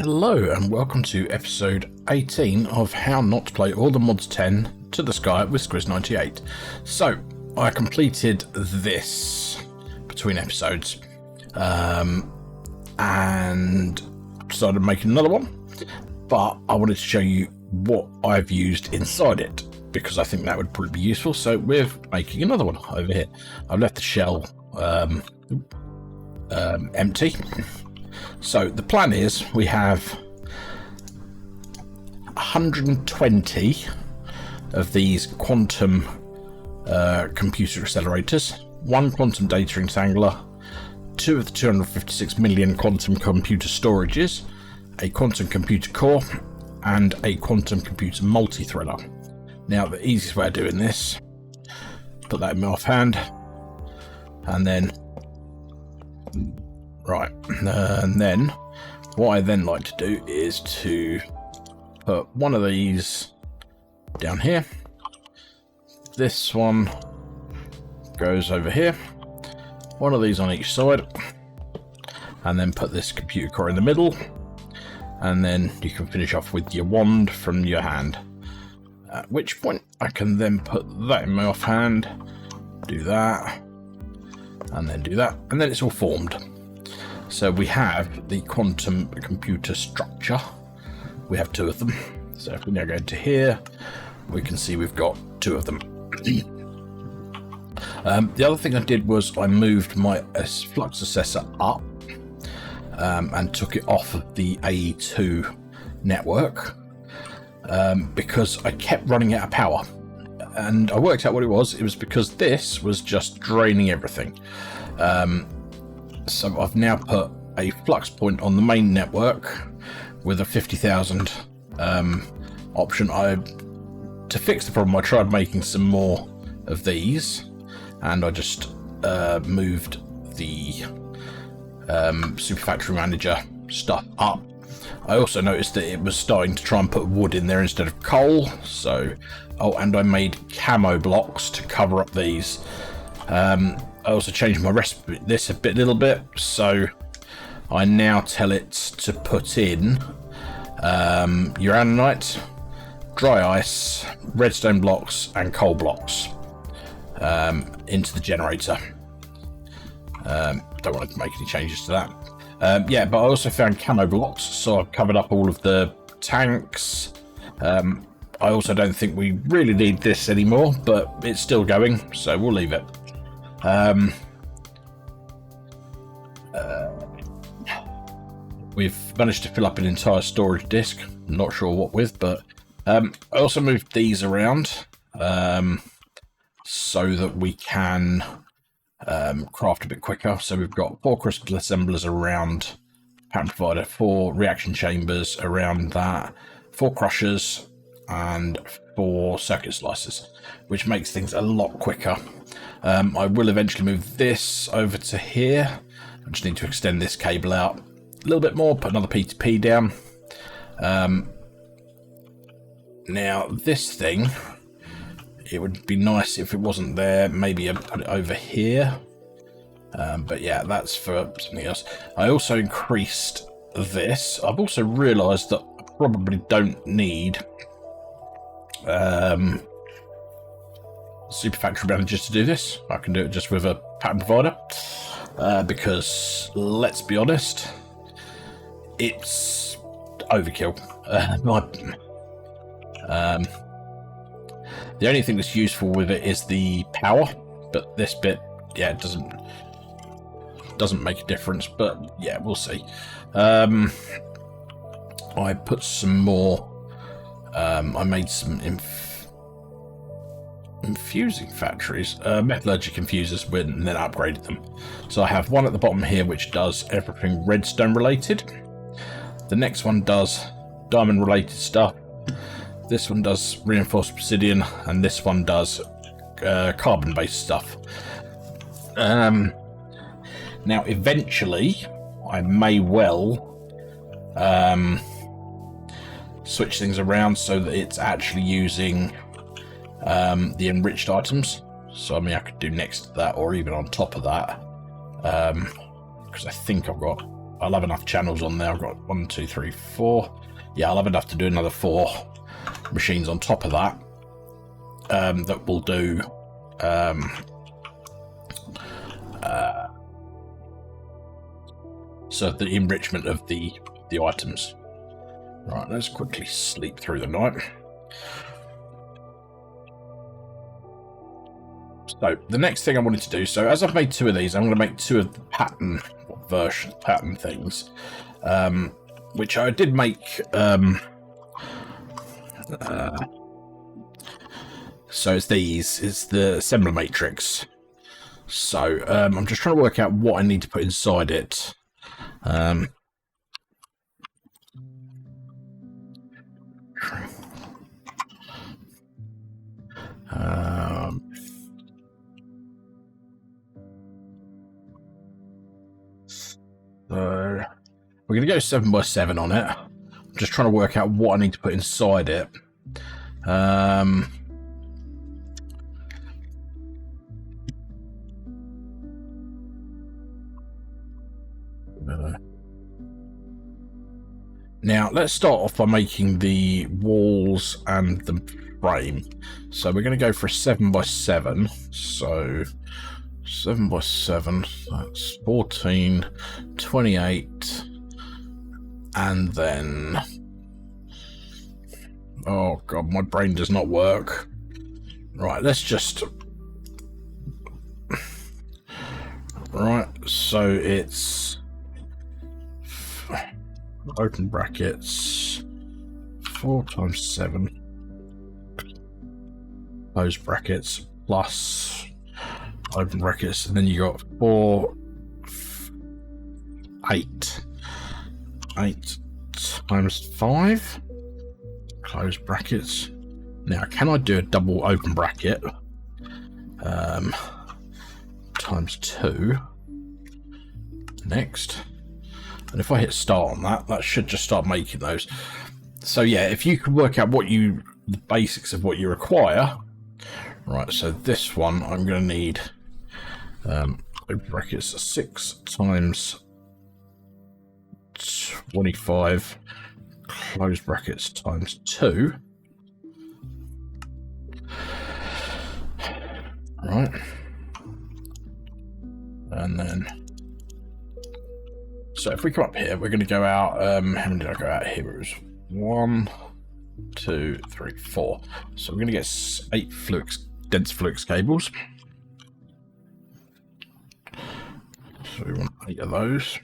Hello and welcome to episode 18 of How Not to Play All the Mods 10 to the Sky with Squiz98. So, I completed this between episodes and started making another one, but I wanted to show you what I've used inside it because I think that would probably be useful. So we're making another one over here. I've left the shell empty. So the plan is we have 120 of these quantum computer accelerators, one quantum data entangler, two of the 256 million quantum computer storages, a quantum computer core, and a quantum computer multi-threader. Now the easiest way of doing this, put that in my offhand, and then and then what I then like to do is to put one of these down here. This one goes over here, one of these on each side, and then put this computer core in the middle, and then you can finish off with your wand from your hand, at which point I can then put that in my offhand, do that, and then do that, and then it's all formed. So we have the quantum computer structure. We have two of them. So if we now go to here, we can see we've got two of them. The other thing I did was I moved my flux assessor up and took it off of the AE2 network because I kept running out of power. And I worked out what it was. It was because this was just draining everything. So I've now put a flux point on the main network with a 50,000 option. To fix the problem, I tried making some more of these, and I just moved the Super Factory Manager stuff up. I also noticed that it was starting to try and put wood in there instead of coal. So, and I made camo blocks to cover up these. I also changed my recipe this a little bit, so I now tell it to put in uraninite, dry ice, redstone blocks, and coal blocks into the generator. Don't want to make any changes to that. Yeah, but I also found camo blocks, so I've covered up all of the tanks. I also don't think we really need this anymore, but it's still going, so we'll leave it. We've managed to fill up an entire storage disk. I'm not sure what with, but I also moved these around so that we can craft a bit quicker. So we've got 4 crystal assemblers around pattern provider, 4 reaction chambers around that, 4 crushers, and 4 circuit slicers, which makes things a lot quicker. I will eventually move this over to here. I just need to extend this cable out a little bit more, put another P2P down. Now this thing, it would be nice if it wasn't there. Maybe I'd put it over here. But yeah, that's for something else. I also increased this. I've also realised that I probably don't need Super Factory Managers to do this. I can do it just with a pattern provider because let's be honest, it's overkill. The only thing that's useful with it is the power, but this bit, yeah, it doesn't make a difference, but yeah, we'll see. I put some more, I made some infusing factories, metallurgic infusers, and then upgraded them. So I have one at the bottom here which does everything redstone related. The next one does diamond related stuff. This one does reinforced obsidian, and this one does carbon based stuff. Now eventually I may well switch things around so that it's actually using the enriched items. So I mean, I could do next to that or even on top of that, because I think I've got I'll have enough channels on there. I've got 1, 2, 3, 4. Yeah, I'll have enough to do another 4 machines on top of that. That will do so the enrichment of the items. Right, let's quickly sleep through the night. So the next thing I wanted to do, so as I've made 2 of these, I'm going to make 2 of the pattern things, which I did make. So it's these. It's the assembler matrix. So I'm just trying to work out what I need to put inside it. So we're going to go 7x7 on it. I'm just trying to work out what I need to put inside it. Now, let's start off by making the walls and the frame. So we're going to go for a 7x7. So 7x7, that's 14, 28, and then... Oh god, my brain does not work. Right, let's just... Right, so it's... Open brackets, 4 times 7, close brackets, plus open brackets, and then you got 4, 8. 8 times 5, close brackets. Now, can I do a double open bracket? Times 2. Next. And if I hit start on that, that should just start making those. So yeah, if you can work out the basics of what you require. Right, so this one I'm going to need open brackets 6 times 25 close brackets times 2. Right. And then so if we come up here, we're going to go out, how many did I go out here? It was 1, 2, 3, 4. So we're going to get 8 dense flux cables. So we want 8 of those.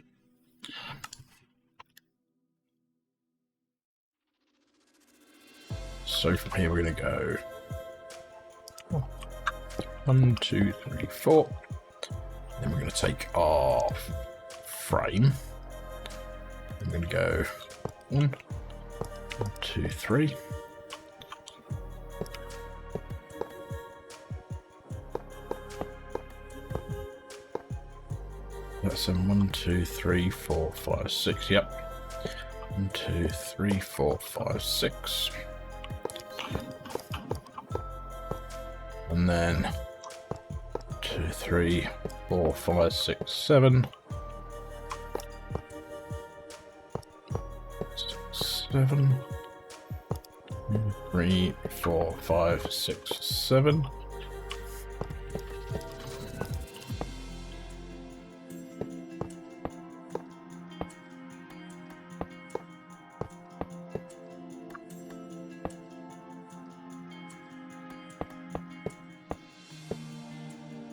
So from here, we're going to go 1, 2, 3, 4. Then we're going to take our frame. I'm going to go 1, 2, 3. That's a 1, 2, 3, 4, 5, 6. Yep. 1, 2, 3, 4, 5, 6. And then 2, 3, 4, 5, 6, 7. 7, 3, 4, 5, 6, 7.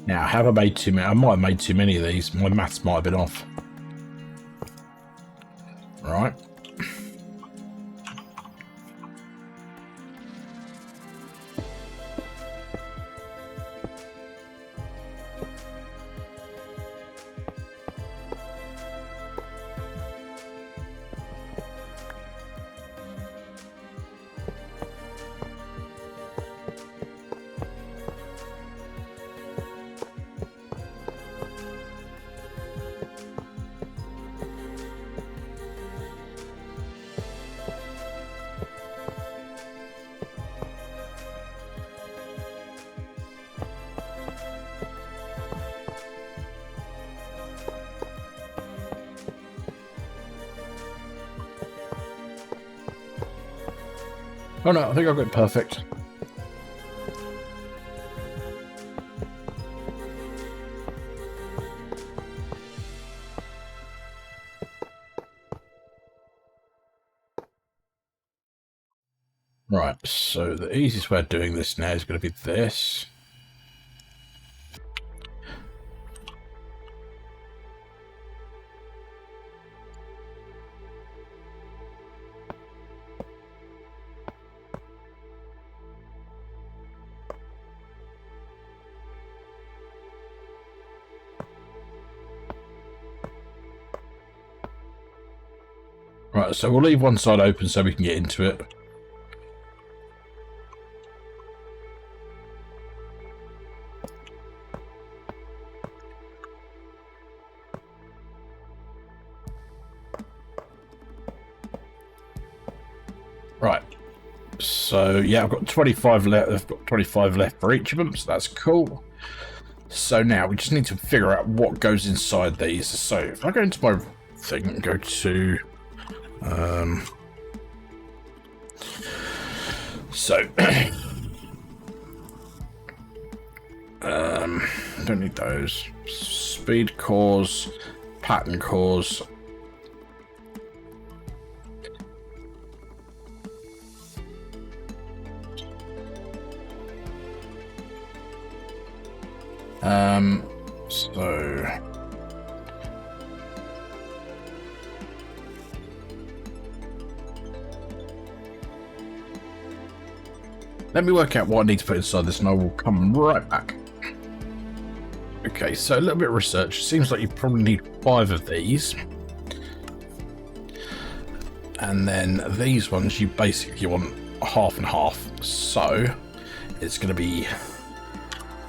Now, have I made too many? I might have made too many of these. My maths might have been off. Right. Oh no, I think I've got it perfect. Right, so the easiest way of doing this now is going to be this. Right, so we'll leave one side open so we can get into it. Right, so yeah, I've got 25 left. I've got 25 left for each of them, so that's cool. So now we just need to figure out what goes inside these. So if I go into my thing and go to don't need those. Speed cores, pattern cores. So let me work out what I need to put inside this and I will come right back. Okay, so a little bit of research. It seems like you probably need 5 of these. And then these ones you basically want half and half. So it's going to be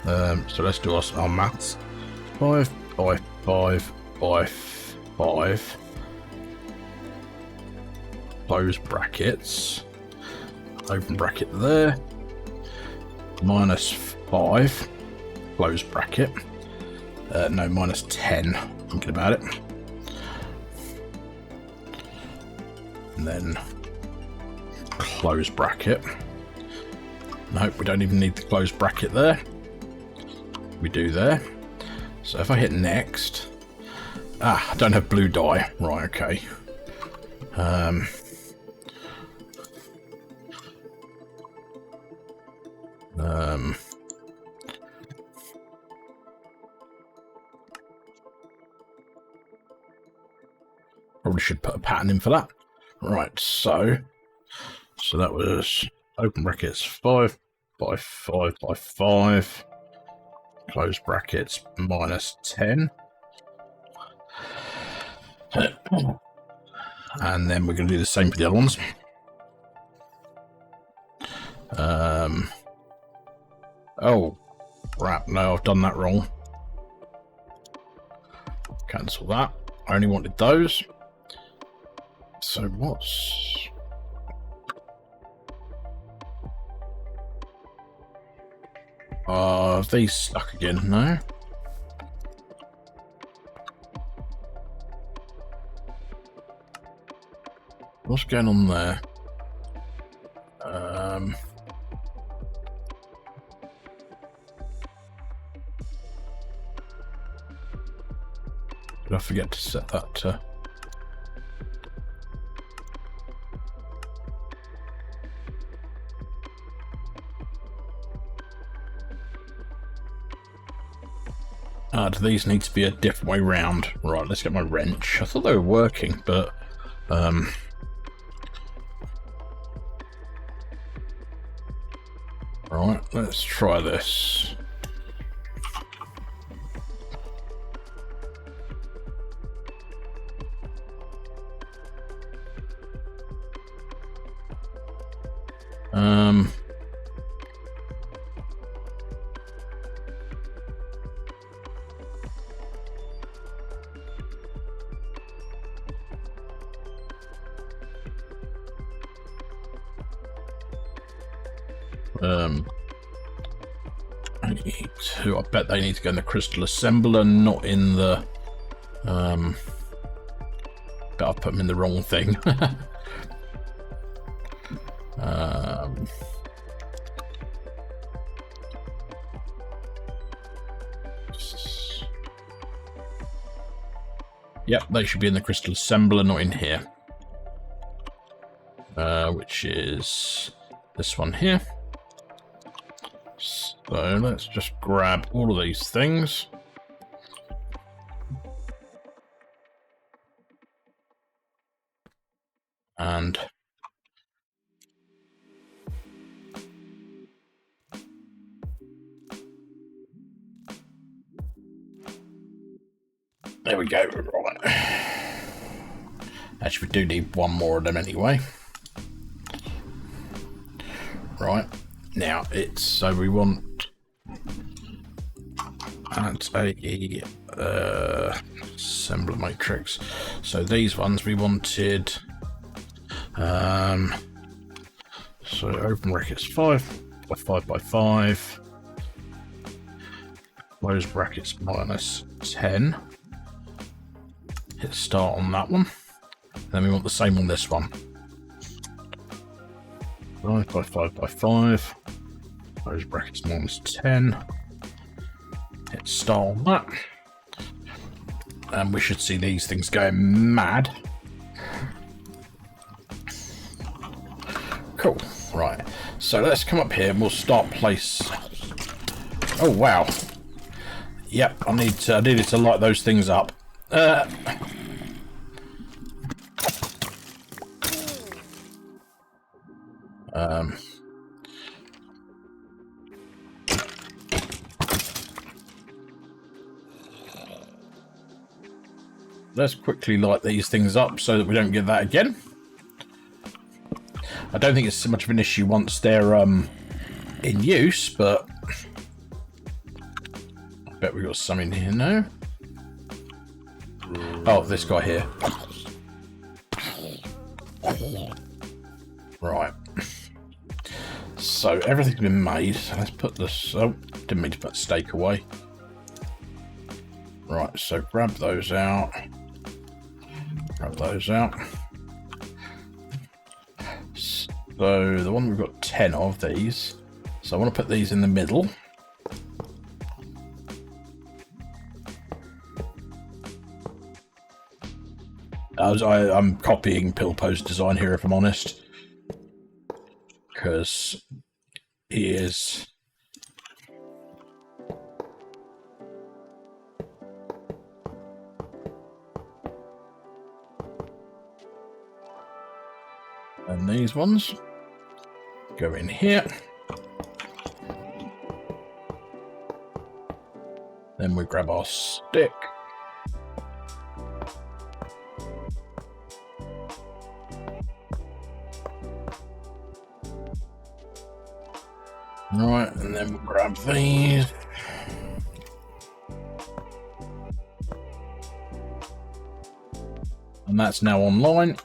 so let's do our maths. 5 by 5 by 5 close brackets, open bracket there, minus 5 close bracket, no, minus 10, thinking about it, and then close bracket. Nope, we don't even need the close bracket there. We do there. So if I hit next, I don't have blue dye. Right, okay. Probably should put a pattern in for that. Right, so that was open brackets 5 by 5 by 5. Close brackets minus 10. And then we're going to do the same for the other ones. Oh, crap. No, I've done that wrong. Cancel that. I only wanted those. So what's... Are these stuck again? No. What's going on there? Did I forget to set that to... do these need to be a different way round? Right, let's get my wrench. I thought they were working, but right, let's try this. I bet they need to go in the crystal assembler, not in the bet I put them in the wrong thing. Yep, they should be in the crystal assembler, not in here. Which is this one here. So let's just grab all of these things. And there we go. Right. Actually, we do need one more of them anyway. Right. Now it's so we want at a assembler matrix. So these ones we wanted. So open brackets 5 by 5 by 5. Close brackets minus 10. Hit start on that one. Then we want the same on this one. 5 by 5 by 5. Close brackets minus 10. Hit start on that. And we should see these things going mad. Cool. Right. So let's come up here and we'll start place. Oh wow. Yep. I needed to light those things up. Let's quickly light these things up so that we don't get that again. I don't think it's so much of an issue once they're in use, but I bet we got some in here now. Oh, this guy here. Right. So everything's been made. Let's put this. Oh, didn't mean to put steak away. Right. So grab those out. Grab those out. So the one we've got 10 of these. So I want to put these in the middle. I'm copying Pilpo's design here, if I'm honest, because he is. And these ones go in here. Then we grab our stick. Right, and then we'll grab these. And that's now online.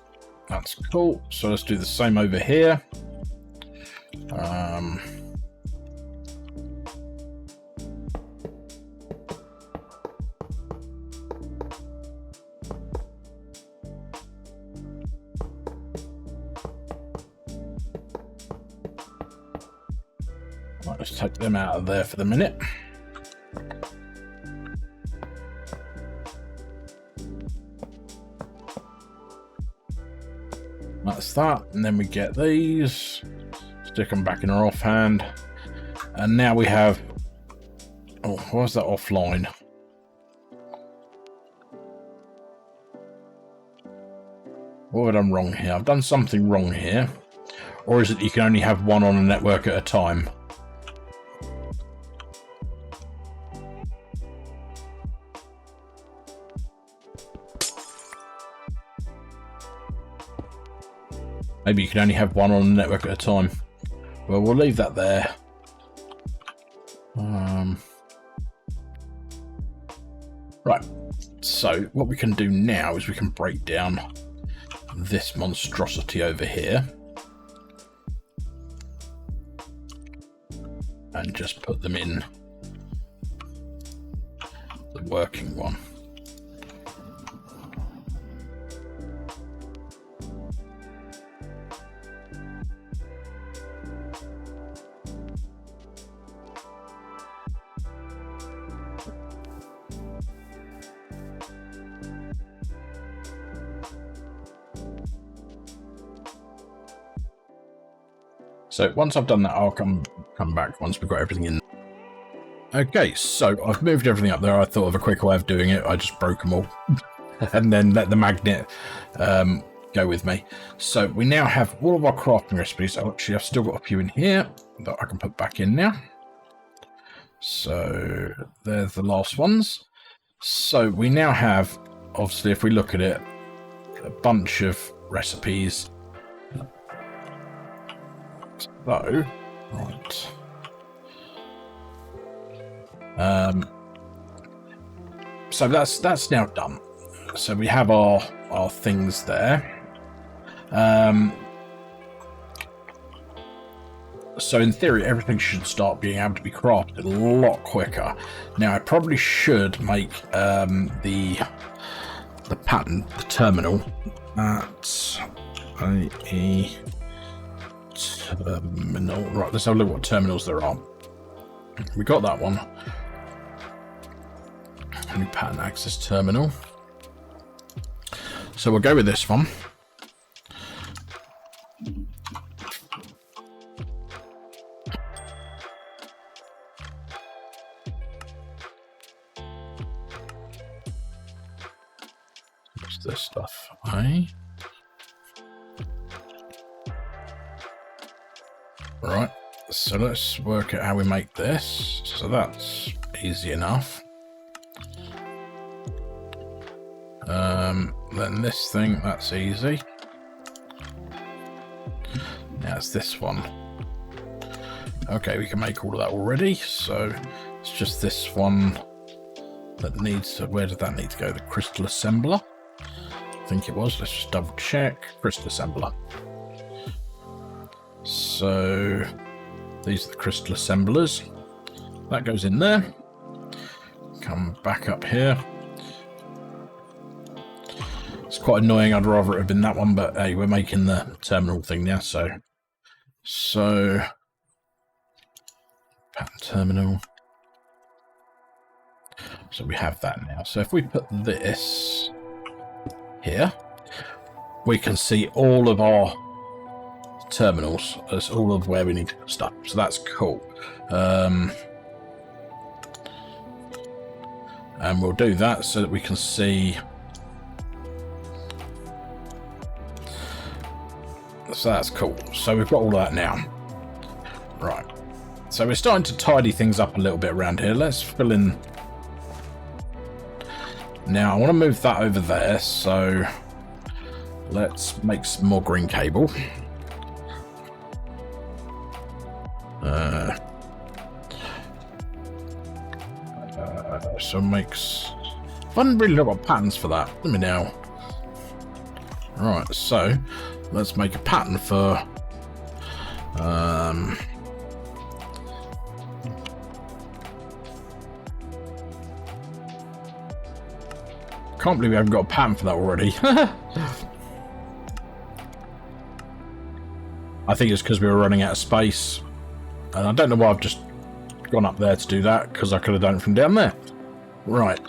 That's cool. So let's do the same over here. Right, let's take them out of there for the minute. That's that, and then we get these, stick them back in our offhand, and now we have. Oh, where's that offline? What have I done wrong here? I've done something wrong here, or is it you can only have one on a network at a time? Maybe you can only have one on a network at a time. Well, we'll leave that there. Right. So what we can do now is we can break down this monstrosity over here. And just put them in the working one. So once I've done that, I'll come back once we've got everything in. Okay, so I've moved everything up there. I thought of a quicker way of doing it. I just broke them all and then let the magnet go with me. So we now have all of our crafting recipes. Actually, I've still got a few in here that I can put back in now. So there's the last ones. So we now have, obviously, if we look at it, a bunch of recipes. So, right. So that's now done. So we have our things there. So in theory, everything should start being able to be crafted a lot quicker. Now I probably should make the pattern, the terminal, at a terminal. Right, let's have a look what terminals there are. We got that one. New pattern access terminal. So we'll go with this one. What's this stuff? Right, so let's work out how we make this. So that's easy enough. Then this thing, that's easy. Now it's this one. Okay, we can make all of that already. So it's just this one that needs to, where did that need to go? The crystal assembler. I think it was. Let's just double check. Crystal assembler. So these are the crystal assemblers. That goes in there. Come back up here. It's quite annoying. I'd rather it have been that one, but hey, we're making the terminal thing now. So pattern terminal. So we have that now. So if we put this here, we can see all of our terminals. That's all of where we need to put stuff. So that's cool. And we'll do that so that we can see. So that's cool. So we've got all that now. Right. So we're starting to tidy things up a little bit around here. Let's fill in. Now I want to move that over there. So let's make some more green cable. So makes. I haven't really got patterns for that. Let me know. Right. So let's make a pattern for. Can't believe we haven't got a pattern for that already. I think it's because we were running out of space. And I don't know why I've just gone up there to do that, because I could have done it from down there. Right.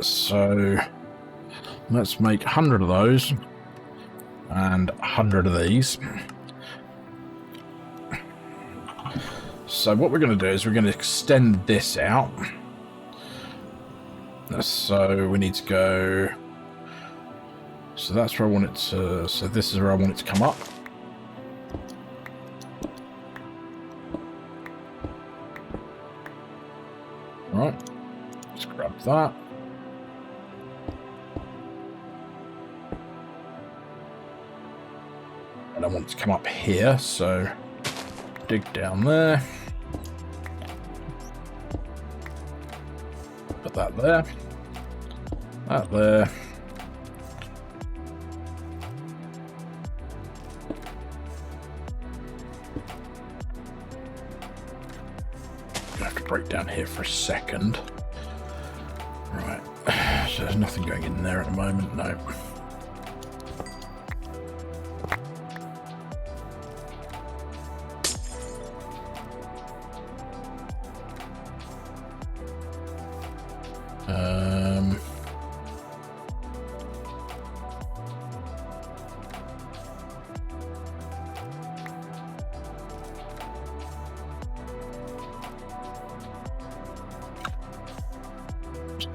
So let's make 100 of those. And 100 of these. So what we're going to do is we're going to extend this out. So we need to go. So that's where I want it to. So this is where I want it to come up. Right. Let's grab that. And I want it to come up here. So dig down there. Put that there. That there. I have to break down here for a second. Right. So there's nothing going in there at the moment. No.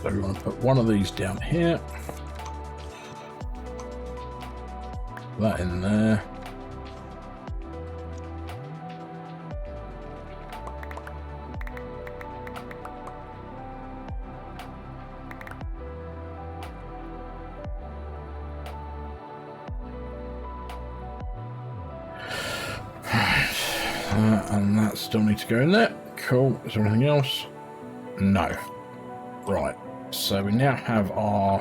So we want to put one of these down here. That in there. And that still needs to go in there. Cool. Is there anything else? No. Right. So we now have our...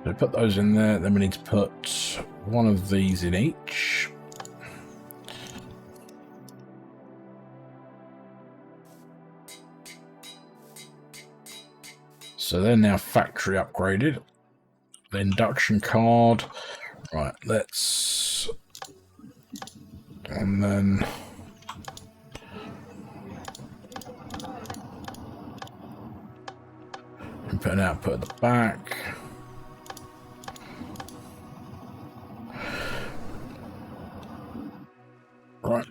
So put those in there. Then we need to put one of these in each. So they're now factory upgraded. The induction card. Right, let's... And then... and put an output at the back. Right.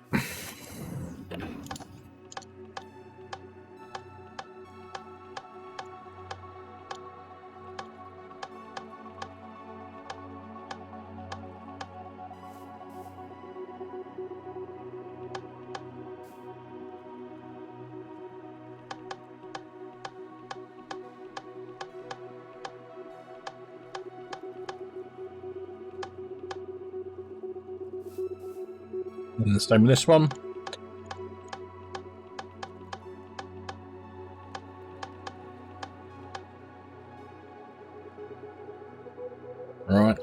And the same with this one. Right.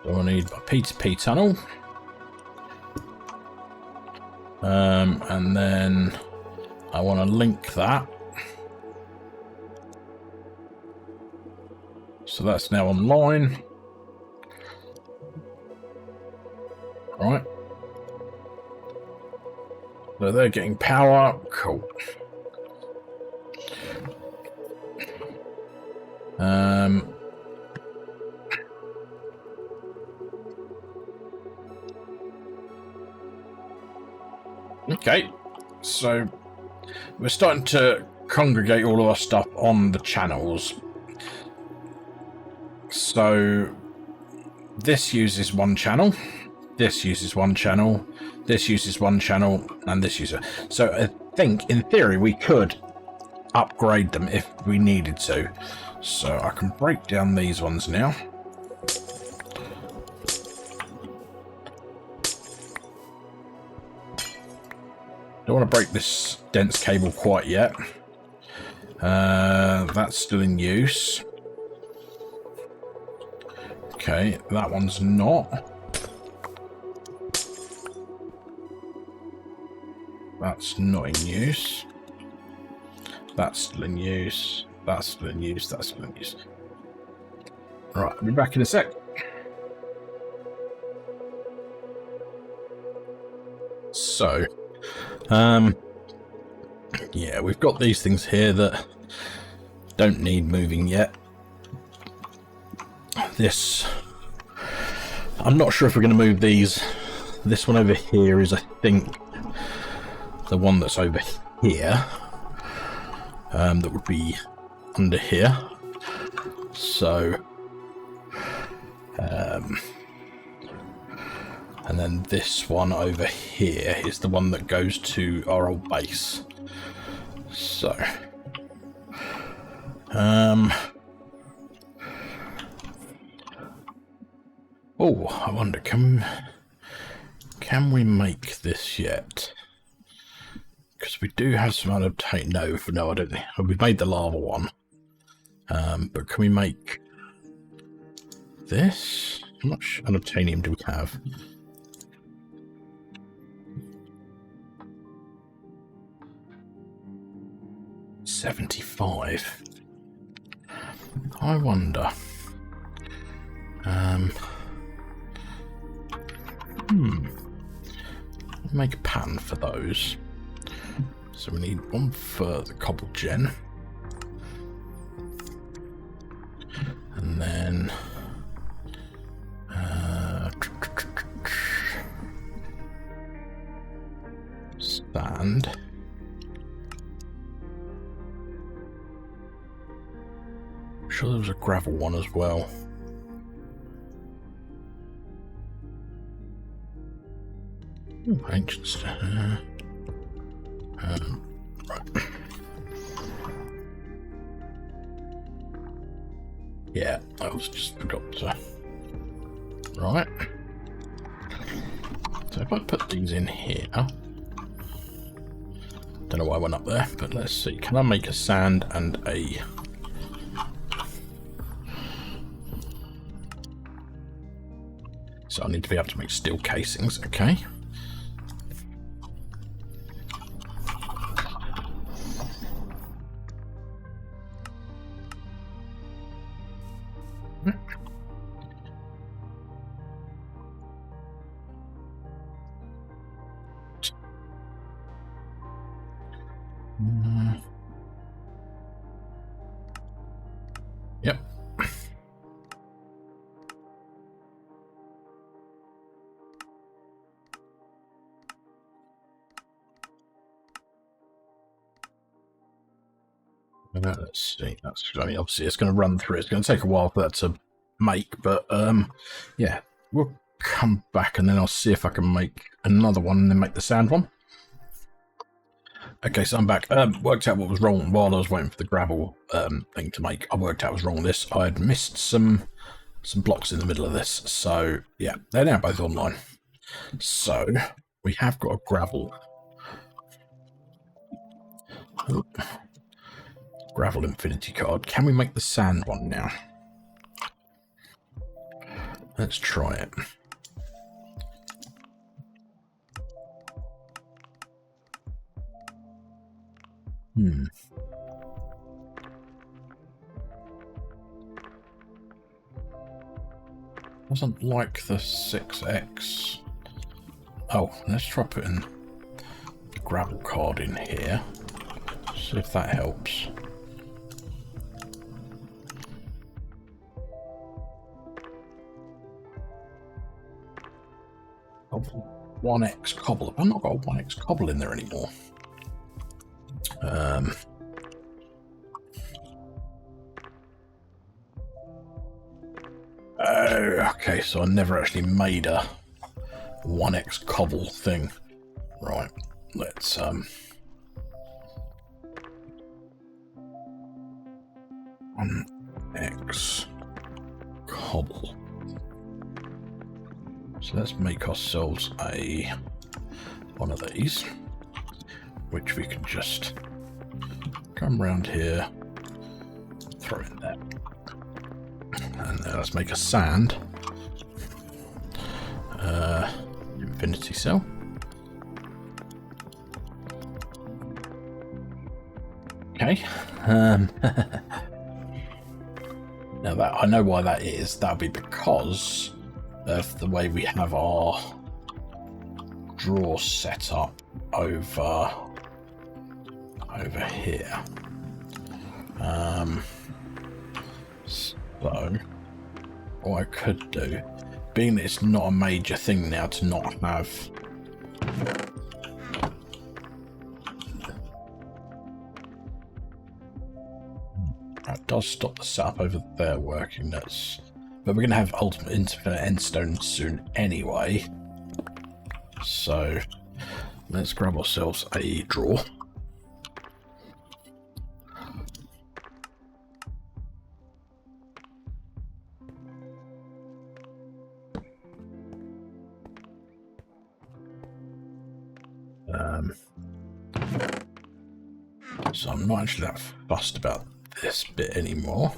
So I need a P2P tunnel. And then I want to link that. So that's now online. Right. So they're getting power. Cool. Okay. So we're starting to congregate all of our stuff on the channels. So this uses one channel. This uses one channel, this uses one channel, and this user. So I think, in theory, we could upgrade them if we needed to. So I can break down these ones now. Don't want to break this dense cable quite yet. That's still in use. Okay, that one's not. That's not in use. That's still in use. That's still in use. That's still in use. Right, I'll be back in a sec. So, yeah, we've got these things here that don't need moving yet. This, I'm not sure if we're going to move these. This one over here is, I think, the one that's over here, that would be under here. So, and then this one over here is the one that goes to our old base. So, oh, I wonder, can we make this yet? Because we do have some unobtainium. No, I don't think. We've made the lava one. But can we make this? How much unobtainium do we have? $75. I wonder. Make a pattern for those. So we need one for the cobble gen. And then sand. I'm sure there was a gravel one as well. Ooh, ancient stone. Right. Yeah, I was just forgot to. Right. So if I put these in here, don't know why I went up there, but let's see. Can I make a sand and a? So I need to be able to make steel casings. Okay. Yep. Let's see. That's, I mean, obviously it's going to run through. It's going to take a while for that to make, but yeah, we'll come back and then I'll see if I can make another one and then make the sand one. Okay, so I'm back. Worked out what was wrong while I was waiting for the gravel thing to make. I worked out what was wrong with this. I had missed some blocks in the middle of this. So yeah, they're now both online. So we have got a gravel. Gravel infinity card. Can we make the sand one now? Let's try it. Doesn't like the 6x. Oh, let's try putting the gravel card in here. See if that helps. Oh, 1x cobble. I've not got a 1x cobble in there anymore. Okay, so I never actually made a 1x cobble thing. Right, let's 1x cobble. So let's make ourselves a one of these, which we can just come around here, throw in there. And then let's make a sand. Infinity cell. Okay. Now that I know why that is, that'll be because of the way we have our drawer set up over here. So what I could do, being that it's not a major thing now to not have that does stop the setup over there working. That's, but we're gonna have ultimate infinite endstone soon anyway. So let's grab ourselves a drawer. So I'm not actually that fussed about this bit anymore,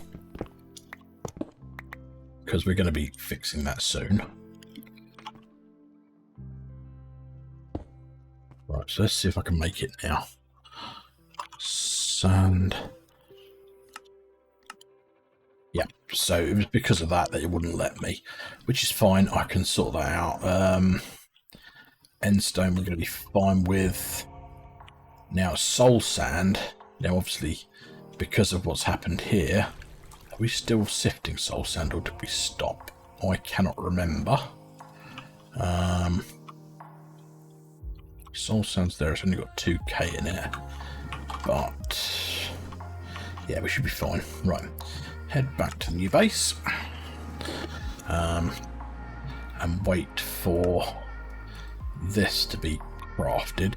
because we're going to be fixing that soon. Right, so let's see if I can make it now. Sand. Yeah, so it was because of that it wouldn't let me, which is fine. I can sort that out. Endstone we're going to be fine with. Now soul sand. Now obviously because of what's happened here, are we still sifting soul sand or did we stop? I cannot remember. Soul Sand's there. It's only got 2k in it. But yeah, we should be fine. Right. Head back to the new base. And wait for this to be crafted.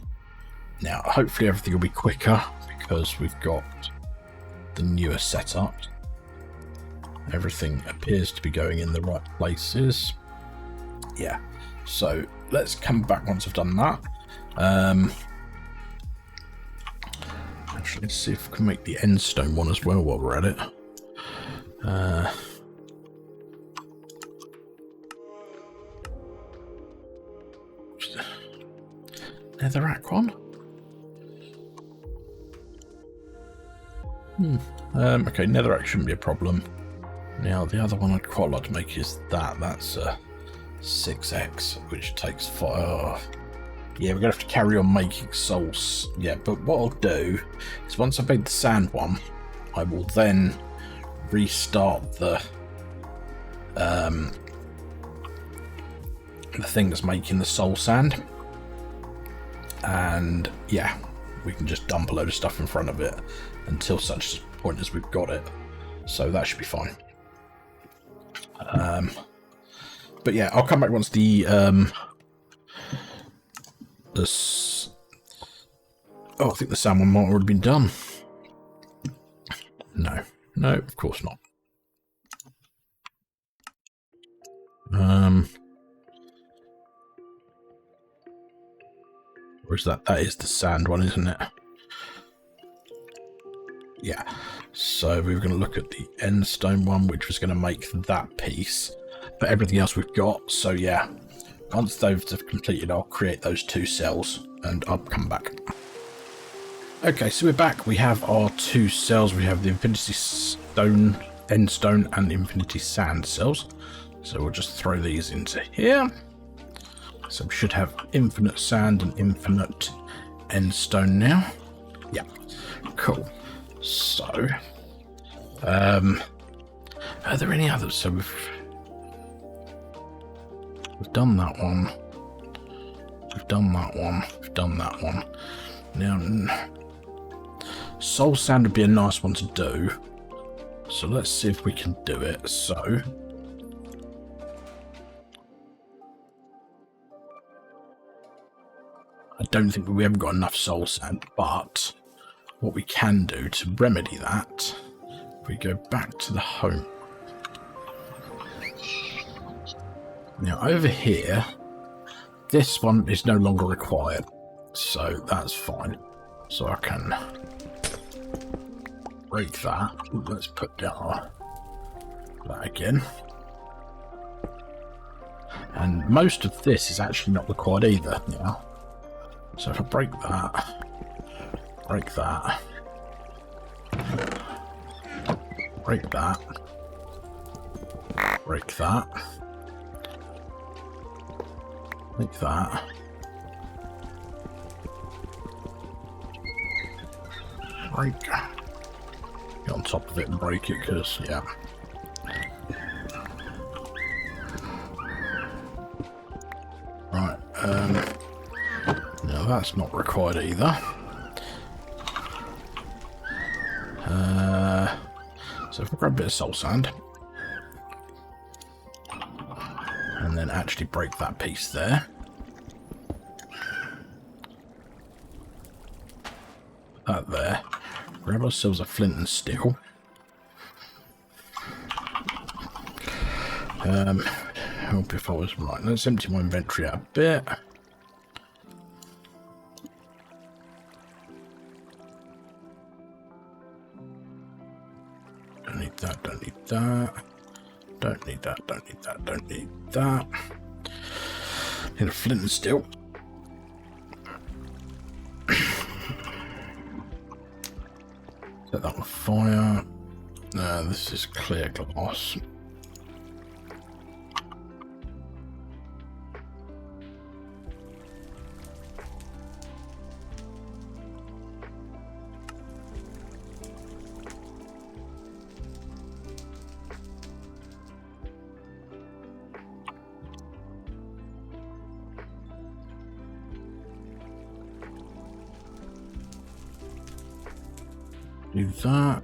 Now, hopefully everything will be quicker because we've got the newer setup. Everything appears to be going in the right places. Yeah, so let's come back once I've done that. Actually, let's see if we can make the end stone one as well while we're at it. Netherrack one? Okay, netherrack shouldn't be a problem. Now, the other one I'd quite like to make is that's a 6x, which takes 5. Yeah, we're going to have to carry on making souls. Yeah, but what I'll do is once I've made the sand one, I will then restart the thing that's making the soul sand. And yeah, we can just dump a load of stuff in front of it until such point as we've got it. So that should be fine. But yeah, I'll come back once the I think the sand one might have already been done. No, of course not. Or is that is the sand one, isn't it? Yeah. So we were going to look at the end stone one, which was going to make that piece. But everything else we've got. So yeah, once those have completed, I'll create those 2 cells and I'll come back. Okay, so we're back. We have our 2 cells. We have the infinity stone, end stone, and infinity sand cells. So we'll just throw these into here. So we should have infinite sand and infinite end stone now. Yeah, cool. So, are there any others? So we've done that one. We've done that one. We've done that one. Now, soul sand would be a nice one to do. So let's see if we can do it. So, I don't think we haven't got enough soul sand, but what we can do to remedy that, if we go back to the home. Now over here, this one is no longer required, so that's fine. So I can break that. Let's put down that again. And most of this is actually not required either now. So if I break that, break that, break that, break that, like that, break, get on top of it and break it, because yeah. Right, now that's not required either. So if I grab a bit of soul sand and then actually break that piece there, put that there, grab ourselves a flint and steel. Help if I was right. Let's empty my inventory out a bit. Don't need that, don't need that. Don't need that, don't need that, don't need that. Need a flint and steel. Set that on fire. This is clear glass. Do that.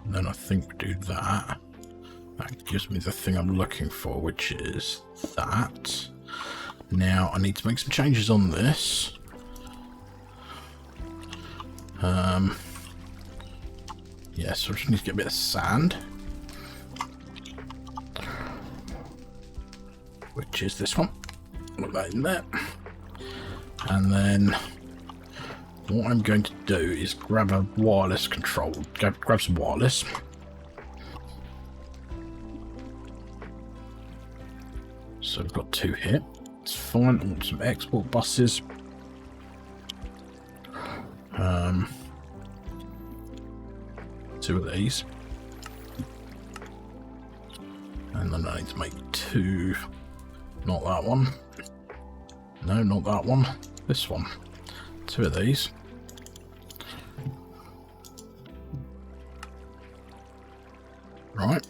And then I think we do that. That gives me the thing I'm looking for, which is that. Now I need to make some changes on this. Yeah, so I just need to get a bit of sand. Which is this one. Put that in there. And then what I'm going to do is grab a wireless control. Grab some wireless. So we've got 2 here. It's fine. I want some export buses. 2 of these. And then I need to make 2. Not that one. No, not that one. This one. 2 of these. Right.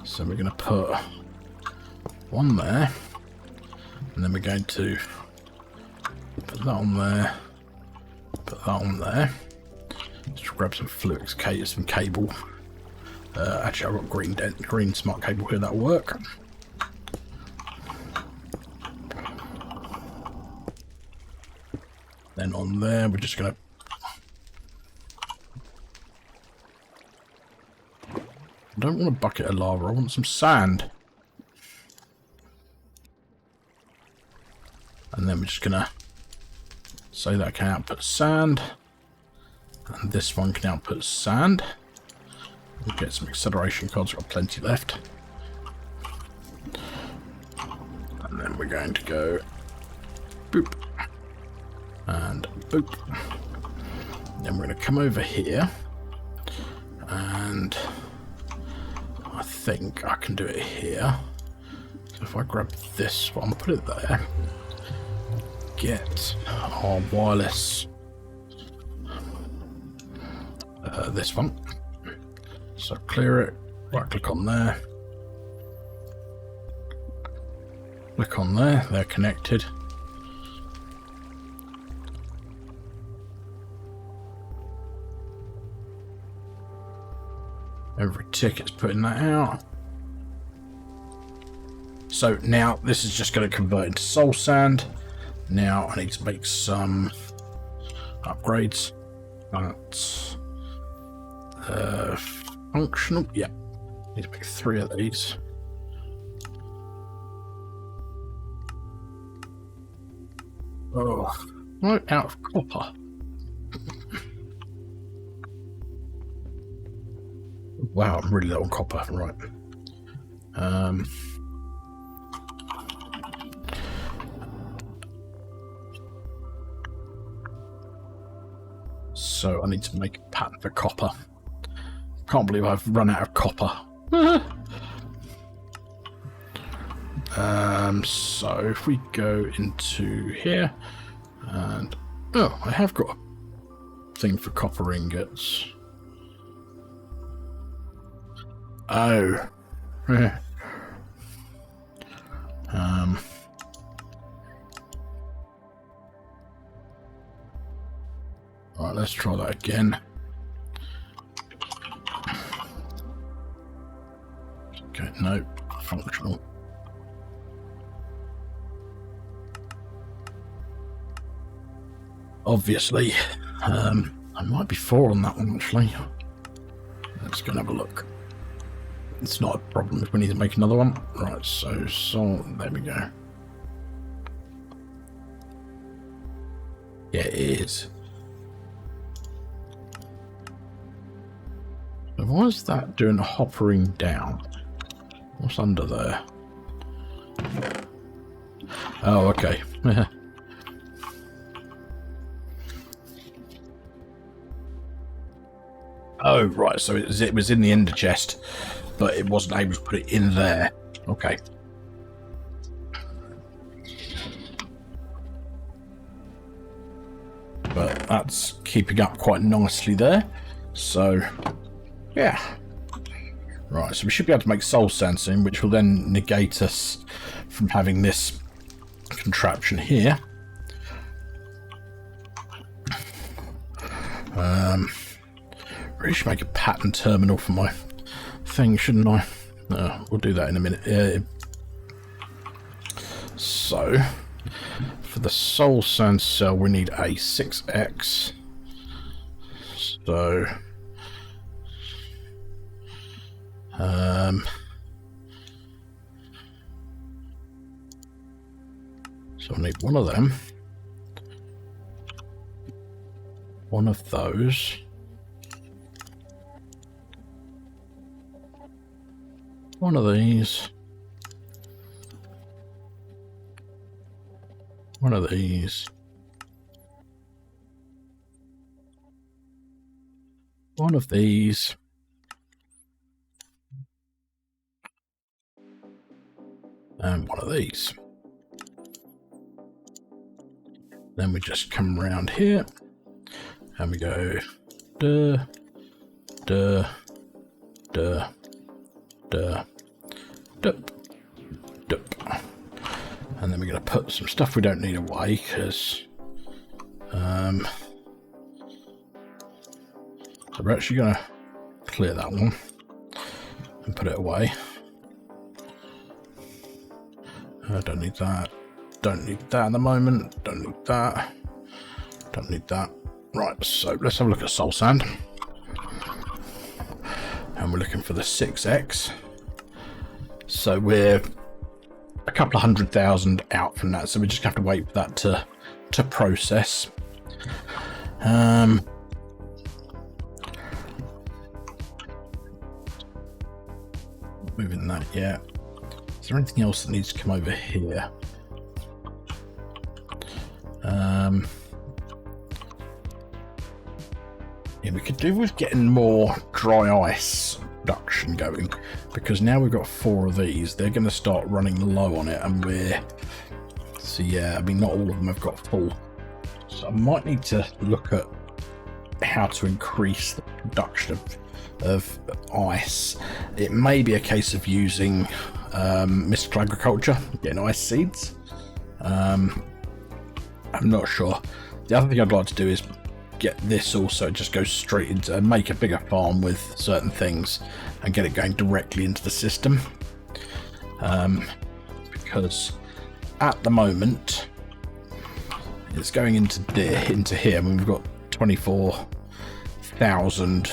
So we're going to put 1 there. And then we're going to put that on there. Put that on there. Just grab some fluix some cable. Actually, I've got green smart cable here. That'll work. Then on there, we're just going to I don't want a bucket of lava, I want some sand. And then we're just going to say that can output sand. And this one can output sand. We'll get some acceleration cards, we've got plenty left. And then we're going to go boop. And boop. Then we're going to come over here. And I think I can do it here. So if I grab this one, put it there. Get our wireless. This one. So clear it. Right click on there. Click on there. They're connected. Every ticket's putting that out. So now this is just going to convert into soul sand. Now I need to make some upgrades. That's functional. Yeah, need to make 3 of these. Oh, right out of copper. Wow, I'm really low on copper, right. So I need to make a pattern for copper. Can't believe I've run out of copper. So if we go into here, and oh, I have got a thing for copper ingots. Oh. Right, let's try that again. Okay, no, functional. Obviously, I might be 4 on that one actually. Let's go and have a look. It's not a problem if we need to make another one. Right, so there we go. Yeah, it is. So why is that doing a hoppering down? What's under there? Oh, okay. Oh, right, so it was in the ender chest, but it wasn't able to put it in there. Okay. But that's keeping up quite nicely there. So, yeah. Right, so we should be able to make soul sand soon, which will then negate us from having this contraption here. Really should make a pattern terminal for my thing, shouldn't I? We'll do that in a minute. So, for the soul sand cell, we need a 6x. So, so I need one of them, one of those, one of these, one of these, one of these, and one of these. Then we just come around here and we go duh, duh, duh, duh, dup, dup. And then we're going to put some stuff we don't need away because so we're actually going to clear that one and put it away. I don't need that. Don't need that at the moment. Don't need that. Don't need that. Right, so let's have a look at soul sand. And we're looking for the 6x. So we're a couple of 100,000 out from that. So we just have to wait for that to process. Moving that, yeah. Is there anything else that needs to come over here? Yeah, we could do with getting more dry ice production going, because now we've got 4 of these. They're going to start running low on it, and so yeah, I mean, not all of them have got full. So I might need to look at how to increase the production of ice. It may be a case of using mystical agriculture, getting ice seeds. I'm not sure. The other thing I'd like to do is get this also, just go straight into and make a bigger farm with certain things and get it going directly into the system. Because at the moment it's going into here, and we've got 24,000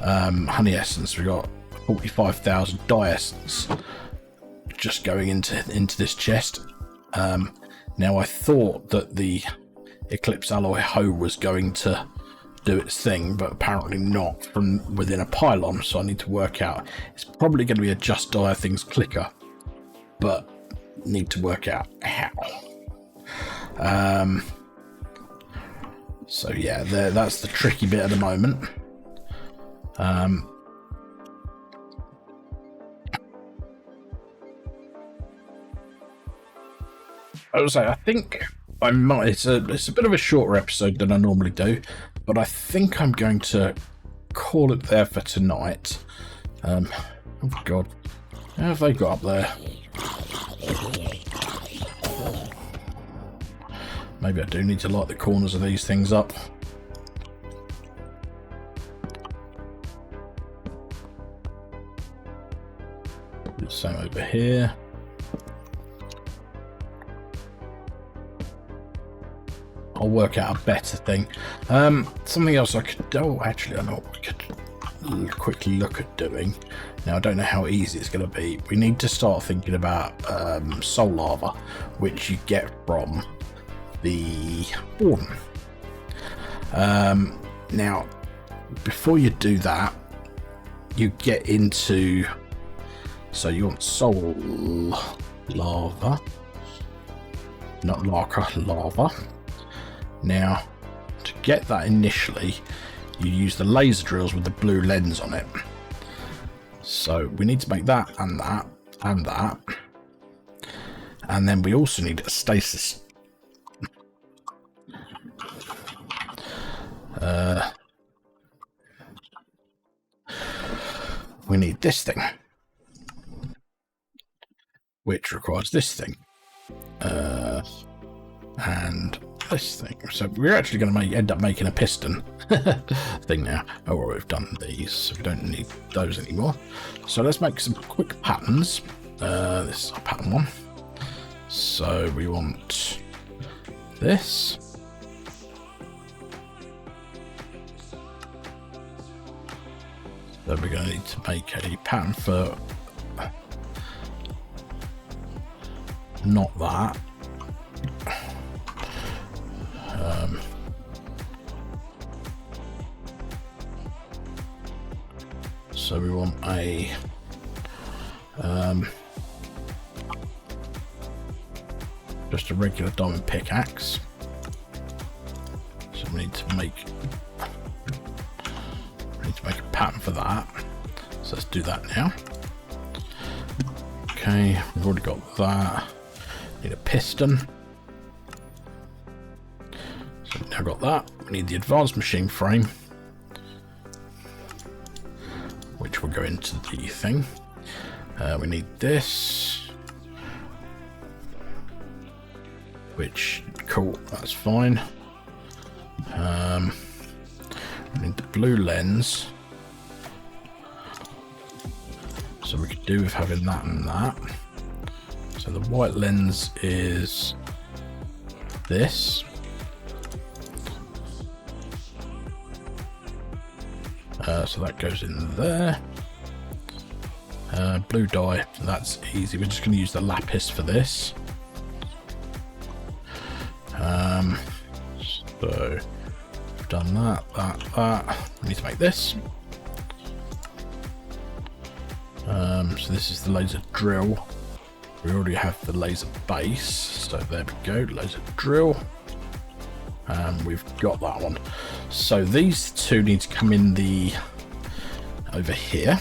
honey essence. We've got 45,000 dye essence just going into this chest. Now I thought that the Eclipse Alloy Hoe was going to do its thing, but apparently not from within a pylon, so I need to work out. It's probably going to be a Just Dye Things clicker, but need to work out how. So yeah, that's the tricky bit at the moment. I would say, I think I might. It's a bit of a shorter episode than I normally do, but I think I'm going to call it there for tonight. Oh god, how have they got up there? Maybe I do need to light the corners of these things up. Do the same over here. I'll work out a better thing. Something else I could do. Oh, actually, I know what we could quickly look at doing. Now, I don't know how easy it's going to be. We need to start thinking about soul lava, which you get from the warden. Now, before you do that, you get into. So you want soul lava, not lava. Now, to get that initially, you use the laser drills with the blue lens on it. So we need to make that and that and that. And then we also need a stasis. We need this thing, which requires this thing. And this thing. So we're actually going to end up making a piston thing now. Oh, well, we've done these, so we don't need those anymore. So let's make some quick patterns. This is our pattern one. So we want this. So we're going to need to make a pattern for not that. So we want a just a regular diamond pickaxe. So we need to make a pattern for that. So let's do that now. Okay, we've already got that. Need a piston. So we've now got that. We need the advanced machine frame, which will go into the thing. We need this, which, cool, that's fine. We need the blue lens, so we could do with having that and that. So the white lens is this. So that goes in there. Blue dye, that's easy. We're just going to use the lapis for this. So we've done that. We need to make this. So this is the laser drill. We already have the laser base, so there we go, laser drill. We've got that one. So these two need to come in the over here.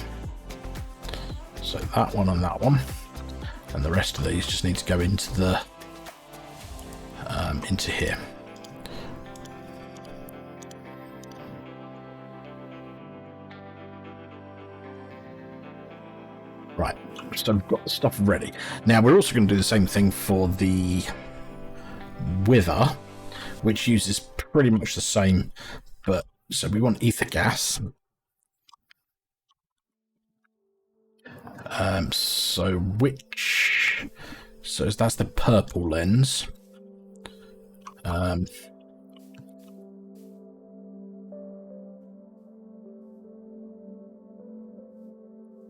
So that one and that one, and the rest of these just need to go into the into here. Right, so we've got the stuff ready. Now we're also going to do the same thing for the wither, which uses pretty much the same, but so we want ether gas. So that's the purple lens.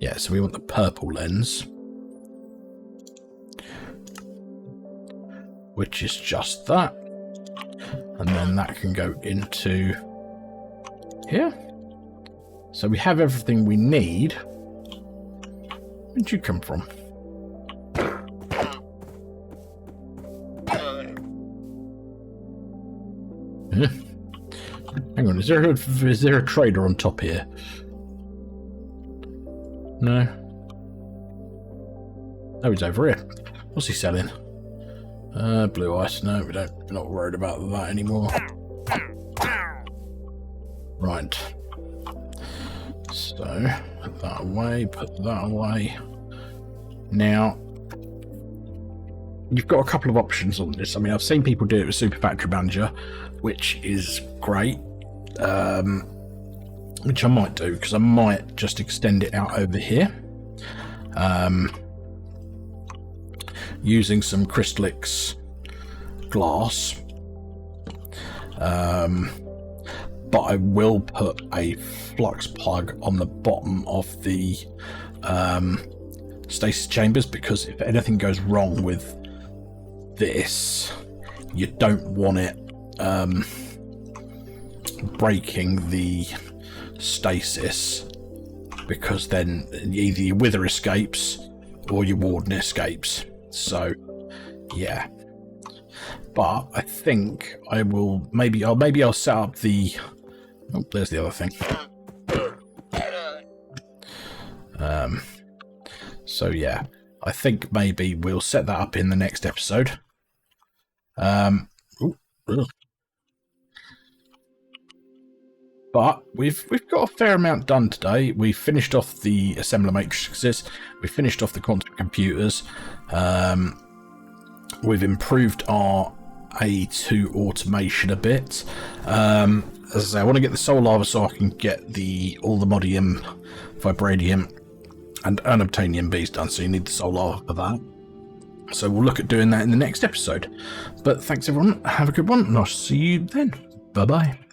Yeah, so we want the purple lens, which is just that, and then that can go into here. So we have everything we need. Where'd you come from? Hang on, is there a trader on top here? No. Oh, he's over here. What's he selling? Blue ice. No, we're not worried about that anymore. Right. So, put that away, put that away. Now, you've got a couple of options on this. I mean, I've seen people do it with Super Factory Manager, which is great. Which I might do, because I might just extend it out over here. Using some Crystallix glass. But I will put a flux plug on the bottom of the stasis chambers, because if anything goes wrong with this, you don't want it breaking the stasis, because then either your wither escapes or your warden escapes. So yeah, but I think I will maybe I'll set up the there's the other thing. So yeah, I think maybe we'll set that up in the next episode. But we've got a fair amount done today. We finished off the assembler matrices. We finished off the quantum computers. We've improved our A2 automation a bit. As I say, I want to get the soul lava so I can get all the modium, vibranium, and unobtainium bees done. So you need the soul lava for that. So we'll look at doing that in the next episode. But thanks everyone. Have a good one, and I'll see you then. Bye bye.